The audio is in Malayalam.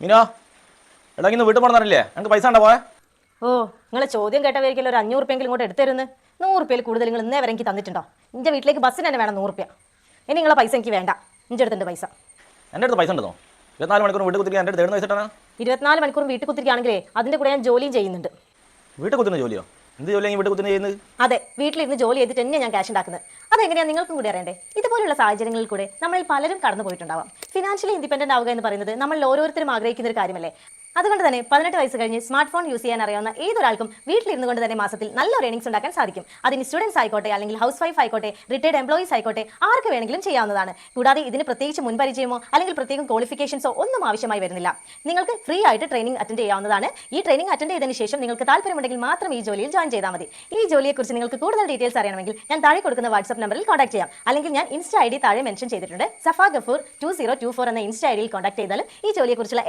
മീനോ എടാ ഇന്ന് വീട്ടിൽ പോകണമെന്നറിയില്ലേ? ഞങ്ങൾക്ക് പൈസ ഉണ്ടോ പോയെ? ഓ, നിങ്ങളെ ചോദ്യം കേട്ടവരിക്കല്ലോ ഒരു 500 റുപ്യെങ്കിലും ഇങ്ങോട്ട് എടുത്തരുന്ന്. 100 റുപ്യയിൽ കൂടുതൽ നിങ്ങൾ ഇന്നേ വരെ എനിക്ക് തന്നിട്ടുണ്ടോ? എൻ്റെ വീട്ടിലേക്ക് ബസ്സിന് തന്നെ വേണം 100 റുപ്യ. ഇനി നിങ്ങളെ പൈസ എനിക്ക് വേണ്ട. എൻ്റെ അടുത്തുണ്ട് പൈസ. എൻ്റെ അടുത്ത് പൈസ ഉണ്ടെന്നോ? 24 മണിക്കൂർ വീട്ടിൽ കുത്തിരിക്കാൻ എൻ്റെ അടുത്ത് തരുന്ന പൈസ ഇട്ടാണ്. 24 മണിക്കൂർ വീട്ടിൽ കുത്തിരിക്കുകയാണെങ്കിലേ അതിൻ്റെ കൂടെ ഞാൻ ജോലിയും ചെയ്യുന്നുണ്ട്. വീട്ടിൽ കുത്തുന്ന ജോലിയോ? എന്ത് ജോലിയാണ് വീട്ടിൽ കുത്തുന്ന ചെയ്യുന്നത്? അതെ, വീട്ടിലിരുന്ന് ജോലി ചെയ്തിട്ട് തന്നെ ഞാൻ ക്യാഷ് ഉണ്ടാക്കുന്നത്. അതെങ്ങനെയാണ് നിങ്ങൾക്കും കൂടി അറിയണ്ടേ? ഇതുപോലുള്ള സാഹചര്യങ്ങളിൽ കൂടെ നമ്മളിൽ പലരും കടന്നു പോയിട്ടുണ്ടാവാം. ഫിനാൻഷ്യലി ഇൻഡിപെൻഡന്റ് ആവുക എന്ന് പറയുന്നത് നമ്മൾ ഓരോരുത്തരും ആഗ്രഹിക്കുന്ന ഒരു കാര്യമല്ലേ? അതുകൊണ്ട് തന്നെ 18 വയസ്സ് കഴിഞ്ഞ് സ്മാർട്ട് ഫോൺ യൂസ് ചെയ്യാൻ അറിയാവുന്ന ഏതൊരാൾക്കും വീട്ടിലിരുന്നു കൊണ്ട് തന്നെ മാസത്തിൽ നല്ല ഏർണിംഗ്സ് ഉണ്ടാക്കാൻ സാധിക്കും. അതിന് സ്റ്റുഡൻസ് ആയിക്കോട്ടെ, അല്ലെങ്കിൽ ഹൗസ് വൈഫ് ആയിക്കോട്ടെ, റിട്ടയർഡ് എംപ്ലോയീസ് ആയിക്കോട്ടെ, ആർക്ക് വേണമെങ്കിലും ചെയ്യാവുന്നതാണ്. കൂടാതെ ഇതിന് പ്രത്യേകിച്ച് മുൻപരിചയമോ അല്ലെങ്കിൽ പ്രത്യേകം ക്വാളിഫിക്കേഷൻസോ ഒന്നും ആവശ്യമായി വരുന്നില്ല. നിങ്ങൾക്ക് ഫ്രീ ആയിട്ട് ട്രെയിനിങ് അറ്റൻഡ് ചെയ്യാവുന്നതാണ്. ഈ ട്രെയിനിങ് അറ്റൻഡ് ചെയ്തതിന് ശേഷം നിങ്ങൾക്ക് താല്പര്യമുണ്ടെങ്കിൽ മാത്രം ഈ ജോലിയിൽ ജോയിൻ ചെയ്താൽ മതി. ഈ ജോലിയെക്കുറിച്ച് നിങ്ങൾക്ക് കൂടുതൽ ഡീറ്റെയിൽസ് അറിയണമെങ്കിൽ ഞാൻ താഴെ കൊടുക്കുന്ന വാട്സ്ആപ്പ് നമ്പറിൽ കോൺടാക്ട് ചെയ്യാം. അല്ലെങ്കിൽ ഞാൻ ഇൻസ്റ്റ ID താഴെ മെൻഷൻ ചെയ്തിട്ടുണ്ട്. സഫ ഗഫൂർ 2024 എന്ന ഇൻസ്റ്റ ID യിൽ കോൺടാക്ട് ചെയ്താലും ഈ ജോലിയെക്കുറിച്ചുള്ള